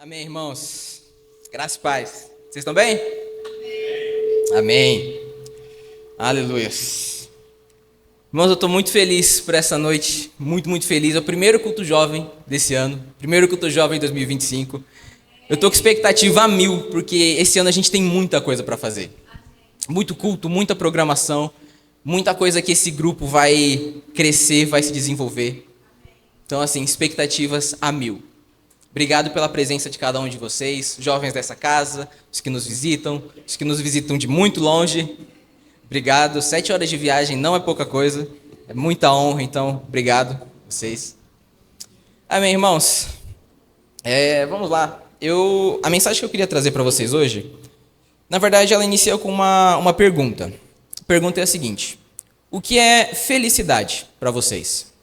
Amém, irmãos. Graça e paz. Vocês estão bem? Amém. Aleluia. Irmãos, eu estou muito feliz por essa noite. Muito feliz. É o primeiro culto jovem desse ano. Primeiro culto jovem 2025. Eu estou com expectativa a 1000, porque esse ano a gente tem muita coisa para fazer. Muito culto, muita programação. Muita coisa que esse grupo vai crescer, vai se desenvolver. Então, assim, expectativas a 1000. Obrigado pela presença de cada um de vocês, jovens dessa casa, os que nos visitam de muito longe. Obrigado. 7 horas de viagem não é pouca coisa, é muita honra, então, obrigado a vocês. Amém, irmãos. Vamos lá. A mensagem que eu queria trazer para vocês hoje, na verdade, ela inicia com uma pergunta. A pergunta é a seguinte: o que é felicidade para vocês?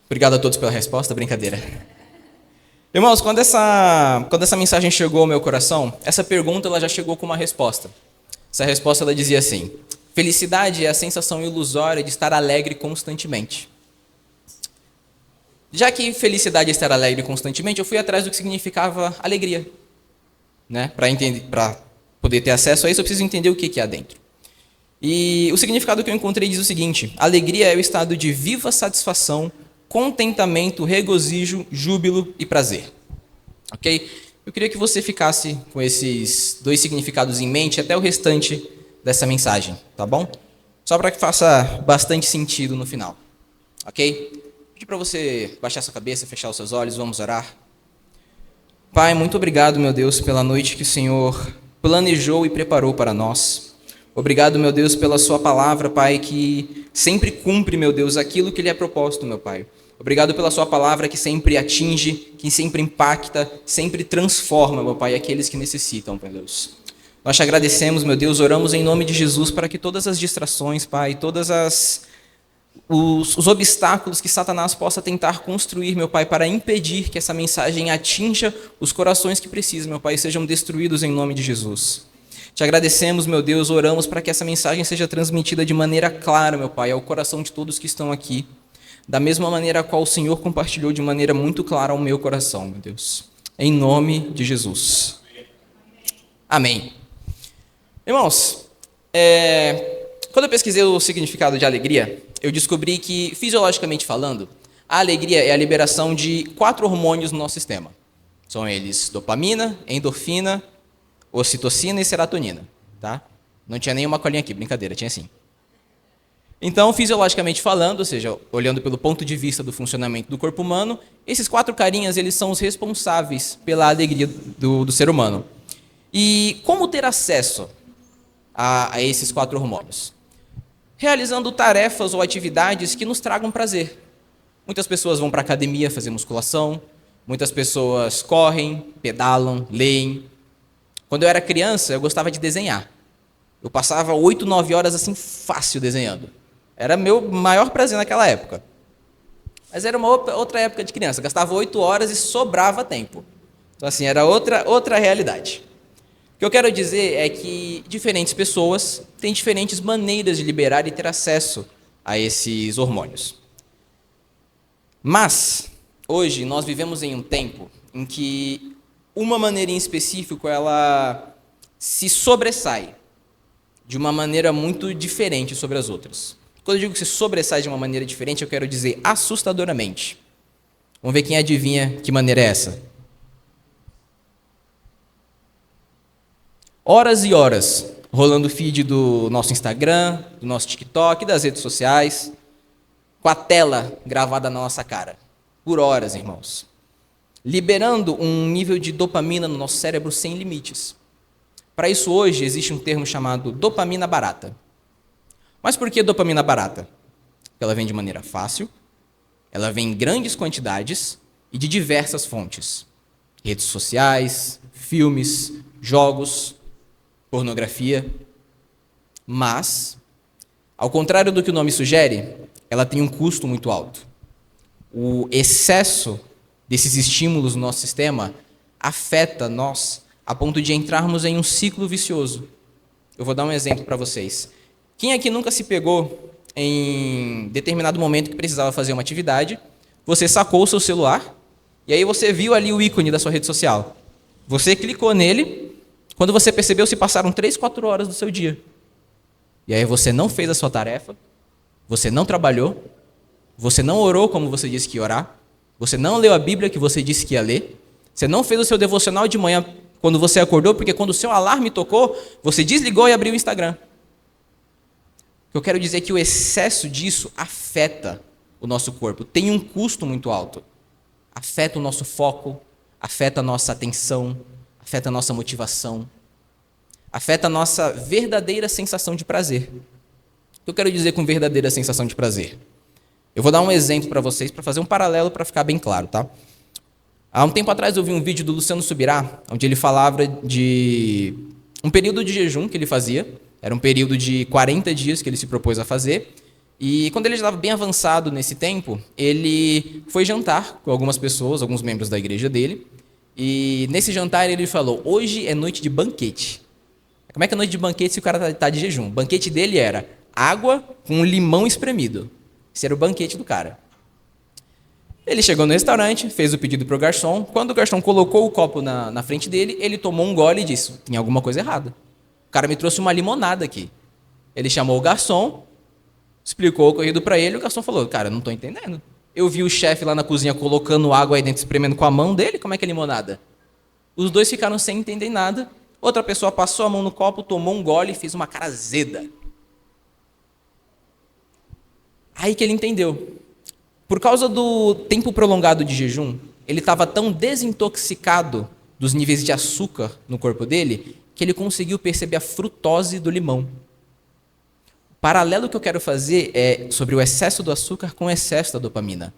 Obrigado a todos pela resposta, brincadeira. Irmãos, quando essa mensagem chegou ao meu coração, essa pergunta ela já chegou com uma resposta. Essa resposta ela dizia assim: felicidade é a sensação ilusória de estar alegre constantemente. Já que felicidade é estar alegre constantemente, eu fui atrás do que significava alegria. Né? Para poder ter acesso a isso, eu preciso entender o que há dentro. E o significado que eu encontrei diz o seguinte: alegria é o estado de viva satisfação, contentamento, regozijo, júbilo e prazer. Ok? Eu queria que você ficasse com esses 2 significados em mente até o restante dessa mensagem, tá bom? Só para que faça bastante sentido no final. Ok? Vou pedir para você baixar sua cabeça, fechar os seus olhos, vamos orar. Pai, muito obrigado, meu Deus, pela noite que o Senhor planejou e preparou para nós. Obrigado, meu Deus, pela sua palavra, Pai, que sempre cumpre, meu Deus, aquilo que lhe é proposto, meu Pai. Obrigado pela sua palavra que sempre atinge, que sempre impacta, sempre transforma, meu Pai, aqueles que necessitam, meu Deus. Nós te agradecemos, meu Deus, oramos em nome de Jesus para que todas as distrações, Pai, os obstáculos que Satanás possa tentar construir, meu Pai, para impedir que essa mensagem atinja os corações que precisam, meu Pai, sejam destruídos em nome de Jesus. Te agradecemos, meu Deus, oramos para que essa mensagem seja transmitida de maneira clara, meu Pai, ao coração de todos que estão aqui, da mesma maneira a qual o Senhor compartilhou de maneira muito clara ao meu coração, meu Deus. Em nome de Jesus. Amém. Irmãos, quando eu pesquisei o significado de alegria, eu descobri que, fisiologicamente falando, a alegria é a liberação de 4 hormônios no nosso sistema. São eles dopamina, endorfina, ocitocina e serotonina, tá? Não tinha nenhuma colinha aqui, brincadeira, tinha sim. Então, fisiologicamente falando, ou seja, olhando pelo ponto de vista do funcionamento do corpo humano, esses 4 carinhas, eles são os responsáveis pela alegria do ser humano. E como ter acesso a esses 4 hormônios? Realizando tarefas ou atividades que nos tragam prazer. Muitas pessoas vão para a academia fazer musculação, muitas pessoas correm, pedalam, leem. Quando eu era criança, eu gostava de desenhar. Eu passava 8, 9 horas assim, fácil desenhando. Era meu maior prazer naquela época. Mas era uma outra época de criança. Eu gastava 8 horas e sobrava tempo. Então, assim, era outra realidade. O que eu quero dizer é que diferentes pessoas têm diferentes maneiras de liberar e ter acesso a esses hormônios. Mas, hoje, nós vivemos em um tempo em que uma maneira em específico, ela se sobressai de uma maneira muito diferente sobre as outras. Quando eu digo que se sobressai de uma maneira diferente, eu quero dizer assustadoramente. Vamos ver quem adivinha que maneira é essa. Horas e horas rolando o feed do nosso Instagram, do nosso TikTok, das redes sociais, com a tela gravada na nossa cara. Por horas, irmãos. Liberando um nível de dopamina no nosso cérebro sem limites. Para isso, hoje, existe um termo chamado dopamina barata. Mas por que dopamina barata? Porque ela vem de maneira fácil, ela vem em grandes quantidades e de diversas fontes. Redes sociais, filmes, jogos, pornografia. Mas, ao contrário do que o nome sugere, ela tem um custo muito alto. O excesso desses estímulos no nosso sistema afeta nós a ponto de entrarmos em um ciclo vicioso. Eu vou dar um exemplo para vocês. Quem aqui nunca se pegou em determinado momento que precisava fazer uma atividade, você sacou o seu celular E aí você viu ali o ícone da sua rede social. Você clicou nele, quando você percebeu, se passaram 3, 4 horas do seu dia. E aí você não fez a sua tarefa, você não trabalhou, você não orou como você disse que ia orar, você não leu a Bíblia que você disse que ia ler, você não fez o seu devocional de manhã quando você acordou, porque quando o seu alarme tocou, você desligou e abriu o Instagram. Eu quero dizer que o excesso disso afeta o nosso corpo, tem um custo muito alto. Afeta o nosso foco, afeta a nossa atenção, afeta a nossa motivação, afeta a nossa verdadeira sensação de prazer. O que eu quero dizer com verdadeira sensação de prazer? Eu vou dar um exemplo para vocês, para fazer um paralelo, para ficar bem claro, tá? Há um tempo atrás eu vi um vídeo do Luciano Subirá, onde ele falava de um período de jejum que ele fazia. Era um período de 40 dias que ele se propôs a fazer. E quando ele já estava bem avançado nesse tempo, ele foi jantar com algumas pessoas, alguns membros da igreja dele. E nesse jantar ele falou, hoje é noite de banquete. Como é que é noite de banquete se o cara está de jejum? O banquete dele era água com limão espremido. Esse era o banquete do cara. Ele chegou no restaurante, fez o pedido para o garçom. Quando o garçom colocou o copo na frente dele, ele tomou um gole e disse, tem alguma coisa errada. O cara me trouxe uma limonada aqui. Ele chamou o garçom, explicou o ocorrido para ele, e o garçom falou, cara, eu não estou entendendo. Eu vi o chefe lá na cozinha colocando água aí dentro, espremendo com a mão dele, como é que é limonada? Os dois ficaram sem entender nada. Outra pessoa passou a mão no copo, tomou um gole e fez uma cara azeda. Aí que ele entendeu. Por causa do tempo prolongado de jejum, ele estava tão desintoxicado dos níveis de açúcar no corpo dele, que ele conseguiu perceber a frutose do limão. O paralelo que eu quero fazer é sobre o excesso do açúcar com o excesso da dopamina.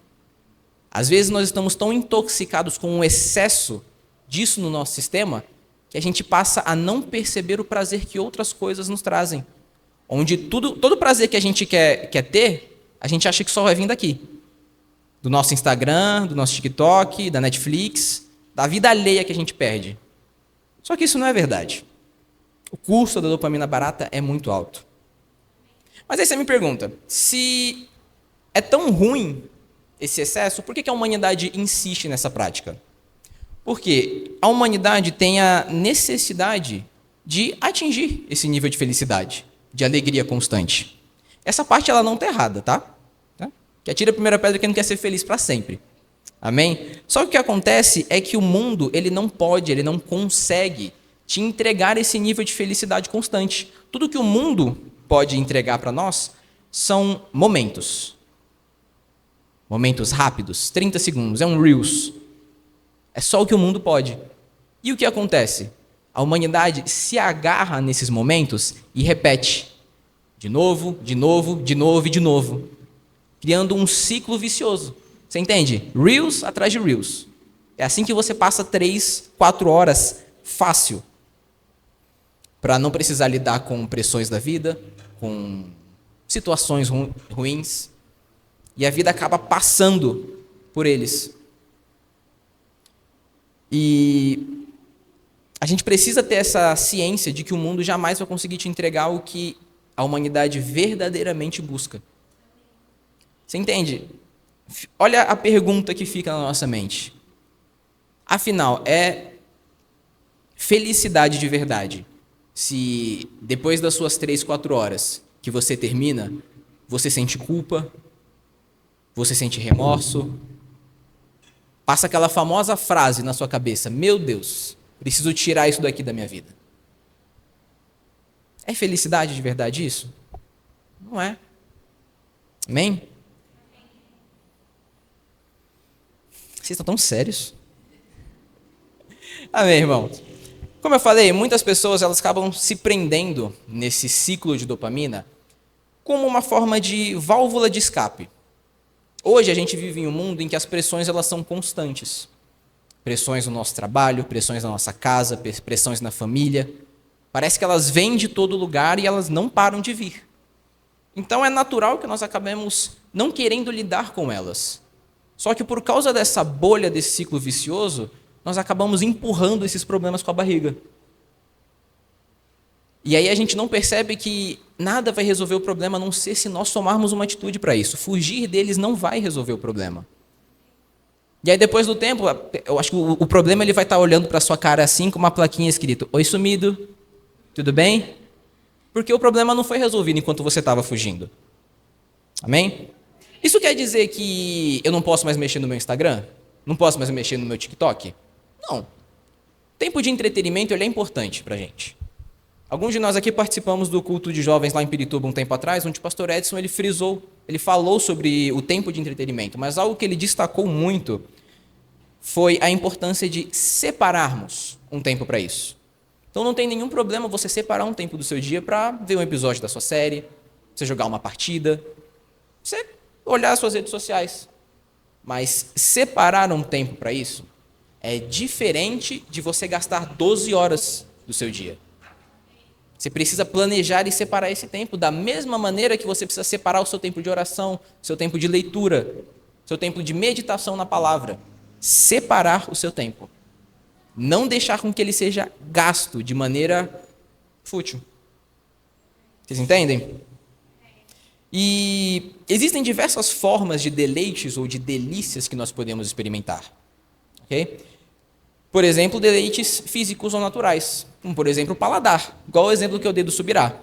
Às vezes nós estamos tão intoxicados com o excesso disso no nosso sistema, que a gente passa a não perceber o prazer que outras coisas nos trazem. Onde todo prazer que a gente quer ter, a gente acha que só vai vir daqui. Do nosso Instagram, do nosso TikTok, da Netflix, da vida alheia que a gente perde. Só que isso não é verdade. O custo da dopamina barata é muito alto. Mas aí você me pergunta, se é tão ruim esse excesso, por que a humanidade insiste nessa prática? Porque a humanidade tem a necessidade de atingir esse nível de felicidade, de alegria constante. Essa parte ela não está errada, tá? Que atira a primeira pedra quem não quer ser feliz para sempre. Amém? Só que o que acontece é que o mundo ele não pode, ele não consegue te entregar esse nível de felicidade constante. Tudo que o mundo pode entregar para nós são momentos. Momentos rápidos, 30 segundos, é um Reels. É só o que o mundo pode. E o que acontece? A humanidade se agarra nesses momentos e repete. De novo, de novo, de novo e de novo. Criando um ciclo vicioso. Você entende? Reels atrás de Reels. É assim que você passa 3, 4 horas fácil. Para não precisar lidar com pressões da vida, com situações ruins. E a vida acaba passando por eles. E a gente precisa ter essa ciência de que o mundo jamais vai conseguir te entregar o que a humanidade verdadeiramente busca. Você entende? Olha a pergunta que fica na nossa mente. Afinal, é felicidade de verdade se depois das suas 3, 4 horas que você termina, você sente culpa, você sente remorso, passa aquela famosa frase na sua cabeça, meu Deus, preciso tirar isso daqui da minha vida. É felicidade de verdade isso? Não é. Amém? Vocês estão tão sérios? Amém, irmãos? Como eu falei, muitas pessoas elas acabam se prendendo nesse ciclo de dopamina como uma forma de válvula de escape. Hoje a gente vive em um mundo em que as pressões elas são constantes. Pressões no nosso trabalho, pressões na nossa casa, pressões na família. Parece que elas vêm de todo lugar e elas não param de vir. Então é natural que nós acabemos não querendo lidar com elas. Só que por causa dessa bolha, desse ciclo vicioso, nós acabamos empurrando esses problemas com a barriga. E aí a gente não percebe que nada vai resolver o problema a não ser se nós tomarmos uma atitude para isso. Fugir deles não vai resolver o problema. E aí depois do tempo, eu acho que o problema ele vai estar olhando para sua cara assim com uma plaquinha escrito: Oi, sumido, tudo bem? Porque o problema não foi resolvido enquanto você estava fugindo. Amém? Isso quer dizer que eu não posso mais mexer no meu Instagram? Não posso mais mexer no meu TikTok? Não. O tempo de entretenimento ele é importante para a gente. Alguns de nós aqui participamos do culto de jovens lá em Pirituba um tempo atrás, onde o pastor Edson ele frisou, ele falou sobre o tempo de entretenimento, mas algo que ele destacou muito foi a importância de separarmos um tempo para isso. Então não tem nenhum problema você separar um tempo do seu dia para ver um episódio da sua série, você jogar uma partida, você olhar as suas redes sociais. Mas separar um tempo para isso é diferente de você gastar 12 horas do seu dia. Você precisa planejar e separar esse tempo da mesma maneira que você precisa separar o seu tempo de oração, seu tempo de leitura, seu tempo de meditação na palavra. Separar o seu tempo. Não deixar com que ele seja gasto de maneira fútil. Vocês entendem? E existem diversas formas de deleites ou de delícias que nós podemos experimentar. Okay? Por exemplo, deleites físicos ou naturais. Como, por exemplo, o paladar. Igual o exemplo que eu dei do Subirá.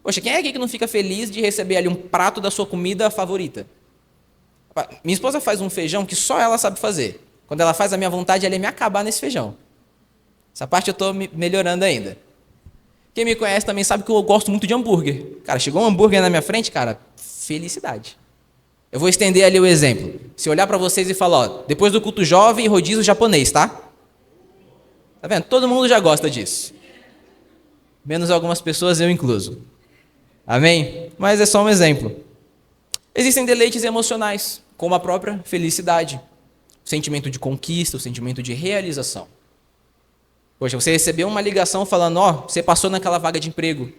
Poxa, quem é aqui que não fica feliz de receber ali um prato da sua comida favorita? Minha esposa faz um feijão que só ela sabe fazer. Quando ela faz, a minha vontade é me acabar nesse feijão. Essa parte eu estou melhorando ainda. Quem me conhece também sabe que eu gosto muito de hambúrguer. Cara, chegou um hambúrguer na minha frente, cara, felicidade. Eu vou estender ali o exemplo. Se eu olhar para vocês e falar, ó, depois do culto jovem, rodízio japonês, tá? Tá vendo? Todo mundo já gosta disso. Menos algumas pessoas, eu incluso. Amém? Mas é só um exemplo. Existem deleites emocionais, como a própria felicidade. O sentimento de conquista, o sentimento de realização. Poxa, você recebeu uma ligação falando, ó, você passou naquela vaga de emprego.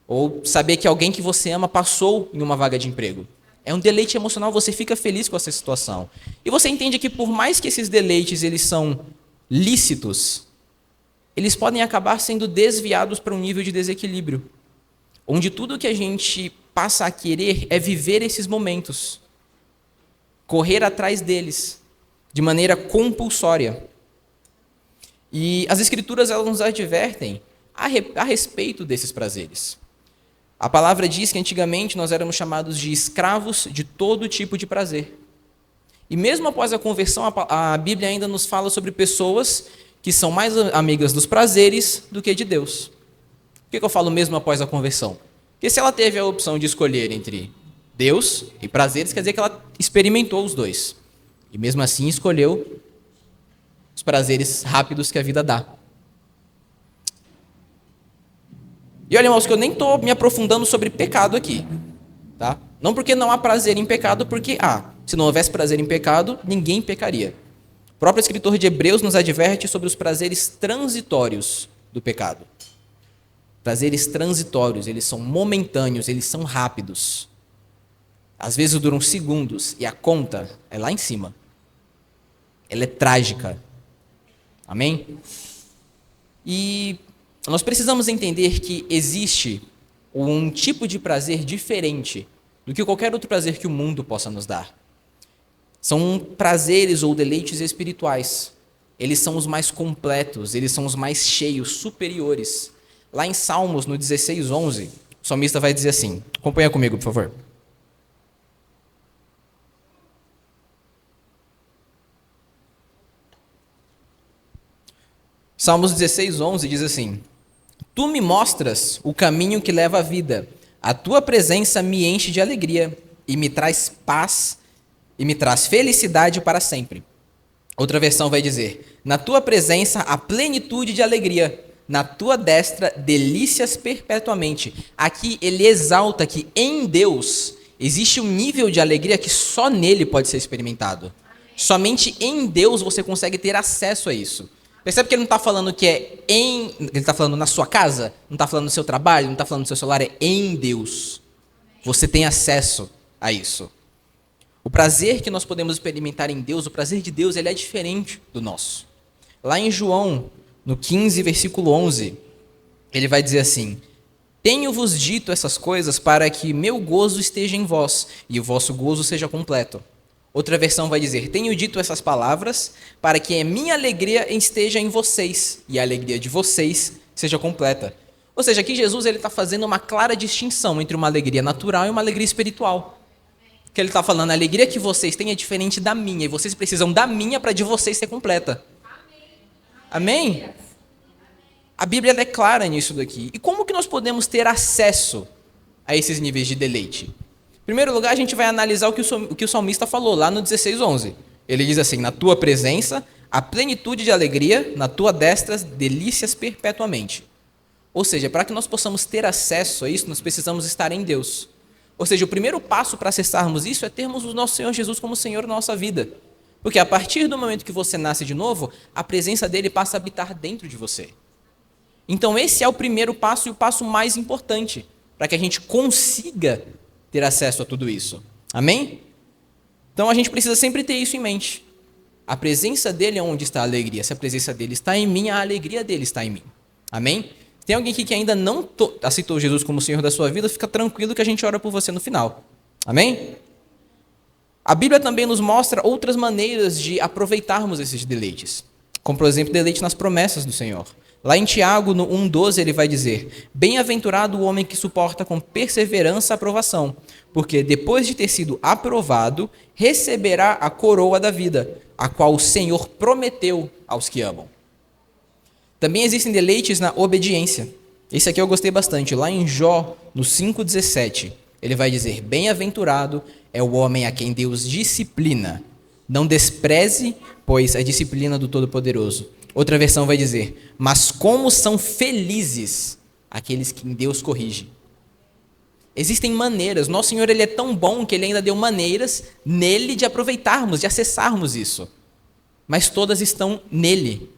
Ou saber que alguém que você ama passou em uma vaga de emprego. É um deleite emocional, você fica feliz com essa situação. E você entende que por mais que esses deleites eles são lícitos, eles podem acabar sendo desviados para um nível de desequilíbrio. Onde tudo que a gente passa a querer é viver esses momentos. Correr atrás deles. De maneira compulsória. E as Escrituras elas nos advertem a respeito desses prazeres. A palavra diz que antigamente nós éramos chamados de escravos de todo tipo de prazer. E mesmo após a conversão, a Bíblia ainda nos fala sobre pessoas que são mais amigas dos prazeres do que de Deus. Por que eu falo mesmo após a conversão? Porque se ela teve a opção de escolher entre Deus e prazeres, quer dizer que ela experimentou os dois. E mesmo assim escolheu os prazeres rápidos que a vida dá. E olha, irmãos, que eu nem estou me aprofundando sobre pecado aqui. Tá? Não porque não há prazer em pecado, porque se não houvesse prazer em pecado, ninguém pecaria. O próprio escritor de Hebreus nos adverte sobre os prazeres transitórios do pecado. Prazeres transitórios, eles são momentâneos, eles são rápidos. Às vezes duram segundos e a conta é lá em cima. Ela é trágica. Amém? E nós precisamos entender que existe um tipo de prazer diferente do que qualquer outro prazer que o mundo possa nos dar. São prazeres ou deleites espirituais. Eles são os mais completos, eles são os mais cheios, superiores. Lá em Salmos, no 16:11, o salmista vai dizer assim, acompanha comigo, por favor. Salmos 16:11 diz assim: Tu me mostras o caminho que leva à vida. A tua presença me enche de alegria e me traz paz e me traz felicidade para sempre. Outra versão vai dizer: Na tua presença há plenitude de alegria, na tua destra delícias perpetuamente. Aqui ele exalta que em Deus existe um nível de alegria que só nele pode ser experimentado. Somente em Deus você consegue ter acesso a isso. Percebe que ele não está falando que ele está falando na sua casa, não está falando no seu trabalho, não está falando no seu celular, é em Deus. Você tem acesso a isso. O prazer que nós podemos experimentar em Deus, o prazer de Deus, ele é diferente do nosso. Lá em João, no 15, versículo 11, ele vai dizer assim: Tenho-vos dito essas coisas para que meu gozo esteja em vós e o vosso gozo seja completo. Outra versão vai dizer: tenho dito essas palavras para que a minha alegria esteja em vocês e a alegria de vocês seja completa. Ou seja, aqui Jesus está fazendo uma clara distinção entre uma alegria natural e uma alegria espiritual. Que ele está falando, a alegria que vocês têm é diferente da minha, e vocês precisam da minha para de vocês ser completa. Amém? A Bíblia é clara nisso daqui. E como que nós podemos ter acesso a esses níveis de deleite? Em primeiro lugar, a gente vai analisar o que o salmista falou lá no 16:11. Ele diz assim: na tua presença, a plenitude de alegria, na tua destra, delícias perpetuamente. Ou seja, para que nós possamos ter acesso a isso, nós precisamos estar em Deus. Ou seja, o primeiro passo para acessarmos isso é termos o nosso Senhor Jesus como Senhor da nossa vida. Porque a partir do momento que você nasce de novo, a presença dele passa a habitar dentro de você. Então esse é o primeiro passo e o passo mais importante para que a gente consiga ter acesso a tudo isso. Amém? Então a gente precisa sempre ter isso em mente. A presença dele é onde está a alegria. Se a presença dele está em mim, a alegria dele está em mim. Amém? Tem alguém aqui que ainda não aceitou Jesus como Senhor da sua vida, fica tranquilo que a gente ora por você no final. Amém? A Bíblia também nos mostra outras maneiras de aproveitarmos esses deleites. Como, por exemplo, deleite nas promessas do Senhor. Lá em Tiago, no 1,12, ele vai dizer: bem-aventurado o homem que suporta com perseverança a aprovação, porque depois de ter sido aprovado, receberá a coroa da vida, a qual o Senhor prometeu aos que amam. Também existem deleites na obediência. Esse aqui eu gostei bastante. Lá em Jó, no 5,17, ele vai dizer: bem-aventurado é o homem a quem Deus disciplina. Não despreze, pois, a disciplina do Todo-Poderoso. Outra versão vai dizer: mas como são felizes aqueles que Deus corrige. Existem maneiras. Nosso Senhor ele é tão bom que ele ainda deu maneiras nele de aproveitarmos, de acessarmos isso. Mas todas estão nele.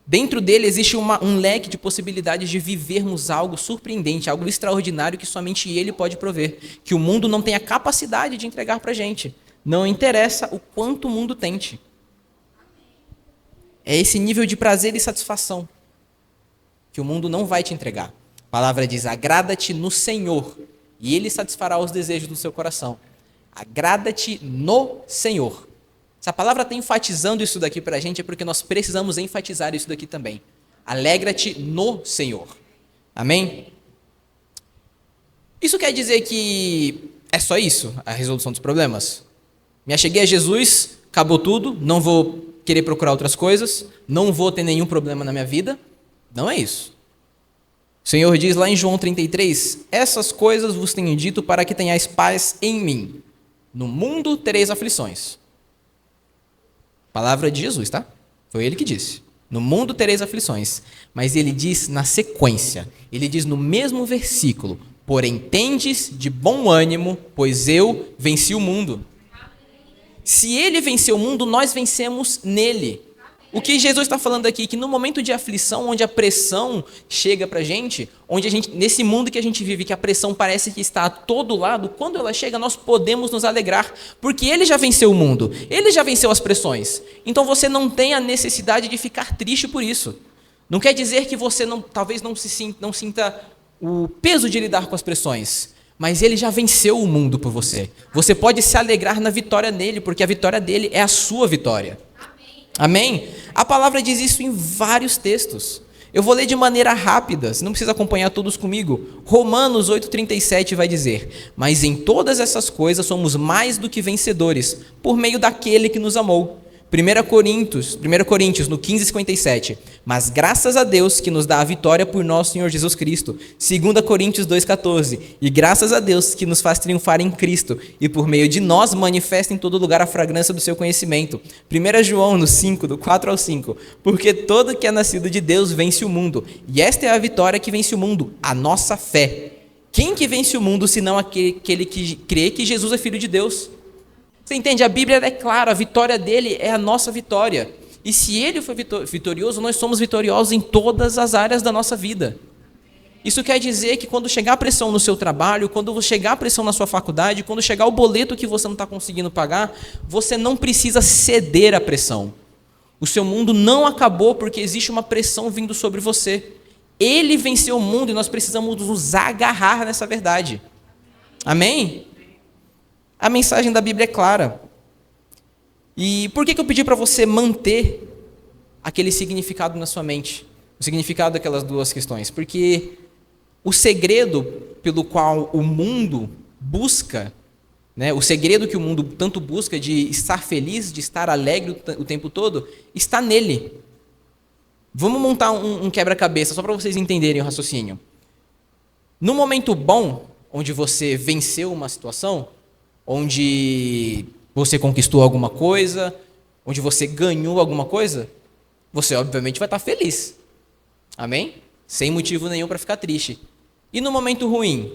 Dentro dele existe um leque de possibilidades de vivermos algo surpreendente, algo extraordinário que somente ele pode prover, que o mundo não tem a capacidade de entregar para a gente. Não interessa o quanto o mundo tente. É esse nível de prazer e satisfação que o mundo não vai te entregar. A palavra diz: agrada-te no Senhor, e Ele satisfará os desejos do seu coração. Agrada-te no Senhor. Se a palavra está enfatizando isso daqui para a gente, é porque nós precisamos enfatizar isso daqui também. Alegra-te no Senhor. Amém? Isso quer dizer que é só isso, a resolução dos problemas? Me acheguei a Jesus, acabou tudo, não vou querer procurar outras coisas, não vou ter nenhum problema na minha vida. Não é isso. O Senhor diz lá em João 33, essas coisas vos tenho dito para que tenhais paz em mim. No mundo tereis aflições. Palavra de Jesus, tá? Foi ele que disse. No mundo tereis aflições. Mas ele diz na sequência, ele diz no mesmo versículo, porém tendes de bom ânimo, pois eu venci o mundo. Se ele venceu o mundo, nós vencemos nele. O que Jesus está falando aqui, que no momento de aflição, onde a pressão chega para a gente, nesse mundo que a gente vive, que a pressão parece que está a todo lado, quando ela chega, nós podemos nos alegrar, porque ele já venceu o mundo, ele já venceu as pressões. Então você não tem a necessidade de ficar triste por isso. Não quer dizer que você talvez não sinta o peso de lidar com as pressões, mas ele já venceu o mundo por você. Você pode se alegrar na vitória nele, porque a vitória dele é a sua vitória. Amém? A palavra diz isso em vários textos. Eu vou ler de maneira rápida, você não precisa acompanhar todos comigo. Romanos 8,37 vai dizer: mas em todas essas coisas somos mais do que vencedores, por meio daquele que nos amou. 1 Coríntios, no 15,57. Mas graças a Deus que nos dá a vitória por nosso Senhor Jesus Cristo. 2 Coríntios 2,14. E graças a Deus que nos faz triunfar em Cristo, e por meio de nós manifesta em todo lugar a fragrância do seu conhecimento. 1 João, no 5, do 4 ao 5. Porque todo que é nascido de Deus vence o mundo. E esta é a vitória que vence o mundo, a nossa fé. Quem que vence o mundo, senão aquele que crê que Jesus é Filho de Deus? Você entende? A Bíblia é clara, a vitória dele é a nossa vitória. E se ele foi vitorioso, nós somos vitoriosos em todas as áreas da nossa vida. Isso quer dizer que quando chegar a pressão no seu trabalho, quando chegar a pressão na sua faculdade, quando chegar o boleto que você não está conseguindo pagar, você não precisa ceder à pressão. O seu mundo não acabou porque existe uma pressão vindo sobre você. Ele venceu o mundo e nós precisamos nos agarrar nessa verdade. Amém? A mensagem da Bíblia é clara. E por que eu pedi para você manter aquele significado na sua mente? O significado daquelas duas questões. Porque o segredo pelo qual o mundo busca, né, o segredo que o mundo tanto busca de estar feliz, de estar alegre o tempo todo, está nele. Vamos montar um quebra-cabeça, só para vocês entenderem o raciocínio. No momento bom, onde você venceu uma situação, onde você conquistou alguma coisa, onde você ganhou alguma coisa, você obviamente vai estar feliz. Amém? Sem motivo nenhum para ficar triste. E no momento ruim,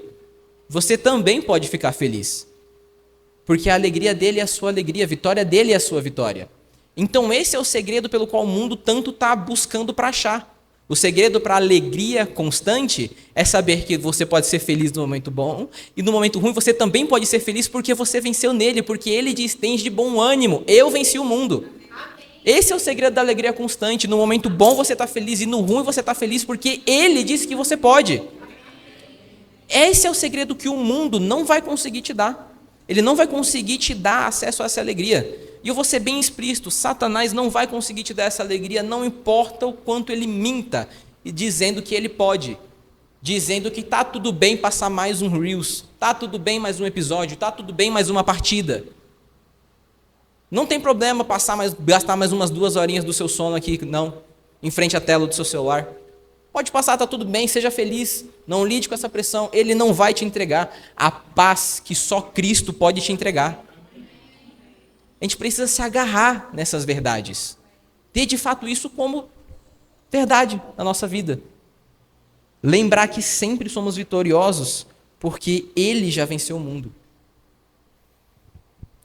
você também pode ficar feliz. Porque a alegria dele é a sua alegria, a vitória dele é a sua vitória. Então esse é o segredo pelo qual o mundo tanto está buscando para achar. O segredo para a alegria constante é saber que você pode ser feliz no momento bom e no momento ruim você também pode ser feliz porque você venceu nele, porque ele diz, tens de bom ânimo, eu venci o mundo. Esse é o segredo da alegria constante. No momento bom você está feliz e no ruim você está feliz porque ele disse que você pode. Esse é o segredo que o mundo não vai conseguir te dar. Ele não vai conseguir te dar acesso a essa alegria. E eu vou ser bem explícito, Satanás não vai conseguir te dar essa alegria, não importa o quanto ele minta, dizendo que ele pode. Dizendo que está tudo bem passar mais um Reels, está tudo bem mais um episódio, está tudo bem mais uma partida. Não tem problema gastar mais umas 2 horinhas do seu sono aqui, não, em frente à tela do seu celular. Pode passar, está tudo bem, seja feliz, não lide com essa pressão, ele não vai te entregar a paz que só Cristo pode te entregar. A gente precisa se agarrar nessas verdades, ter de fato isso como verdade na nossa vida. Lembrar que sempre somos vitoriosos, porque Ele já venceu o mundo.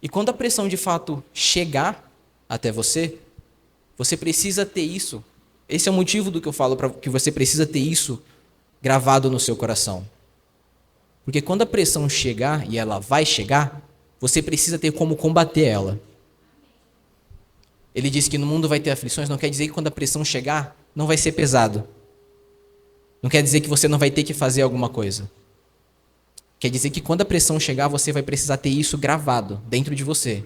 E quando a pressão de fato chegar até você, você precisa ter isso. Esse é o motivo do que eu falo, para que você precisa ter isso gravado no seu coração. Porque quando a pressão chegar, e ela vai chegar, você precisa ter como combater ela. Ele disse que no mundo vai ter aflições, não quer dizer que quando a pressão chegar, não vai ser pesado. Não quer dizer que você não vai ter que fazer alguma coisa. Quer dizer que quando a pressão chegar, você vai precisar ter isso gravado dentro de você.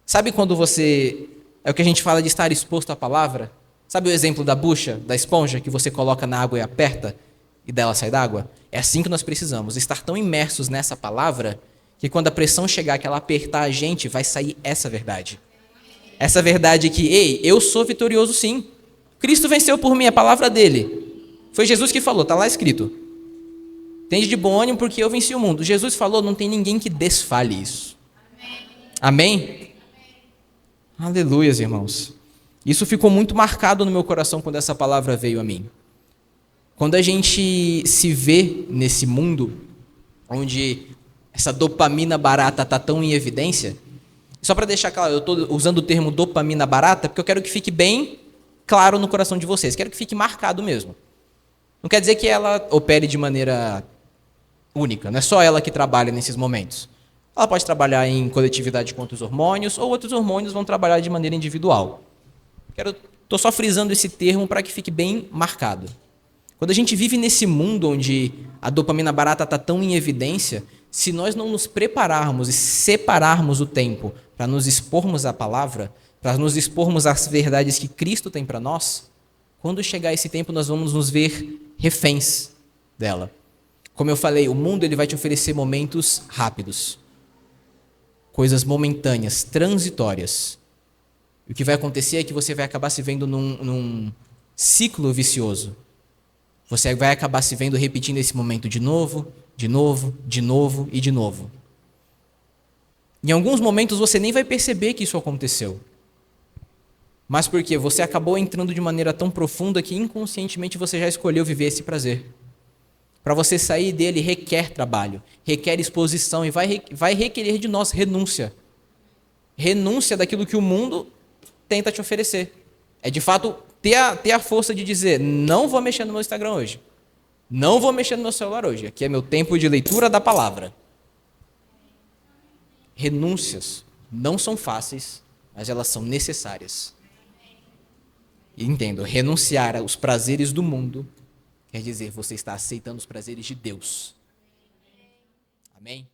Sabe quando você... É o que a gente fala de estar exposto à palavra? Sabe o exemplo da bucha, da esponja, que você coloca na água e aperta, e dela sai d'água? É assim que nós precisamos, estar tão imersos nessa palavra, que quando a pressão chegar, que ela apertar a gente, vai sair essa verdade. Essa verdade que, ei, eu sou vitorioso sim. Cristo venceu por mim, a palavra dele. Foi Jesus que falou, está lá escrito. Tende de bom ânimo porque eu venci o mundo. Jesus falou, não tem ninguém que desfale isso. Amém? Aleluias, irmãos. Isso ficou muito marcado no meu coração quando essa palavra veio a mim. Quando a gente se vê nesse mundo, onde essa dopamina barata está tão em evidência, só para deixar claro, eu estou usando o termo dopamina barata, porque eu quero que fique bem claro no coração de vocês, quero que fique marcado mesmo. Não quer dizer que ela opere de maneira única, não é só ela que trabalha nesses momentos. Ela pode trabalhar em coletividade com outros hormônios, ou outros hormônios vão trabalhar de maneira individual. Estou só frisando esse termo para que fique bem marcado. Quando a gente vive nesse mundo onde a dopamina barata está tão em evidência, se nós não nos prepararmos e separarmos o tempo para nos expormos à palavra, para nos expormos às verdades que Cristo tem para nós, quando chegar esse tempo nós vamos nos ver reféns dela. Como eu falei, o mundo ele vai te oferecer momentos rápidos, coisas momentâneas, transitórias. E o que vai acontecer é que você vai acabar se vendo num ciclo vicioso. Você vai acabar se vendo repetindo esse momento de novo, de novo, de novo e de novo. Em alguns momentos você nem vai perceber que isso aconteceu. Mas porque você acabou entrando de maneira tão profunda que inconscientemente você já escolheu viver esse prazer. Para você sair dele requer trabalho, requer exposição e vai requerer de nós renúncia. Renúncia daquilo que o mundo tenta te oferecer. É de fato ter a força de dizer, não vou mexer no meu Instagram hoje. Não vou mexer no meu celular hoje. Aqui é meu tempo de leitura da palavra. Renúncias não são fáceis, mas elas são necessárias. E entendo, renunciar aos prazeres do mundo quer dizer você está aceitando os prazeres de Deus. Amém?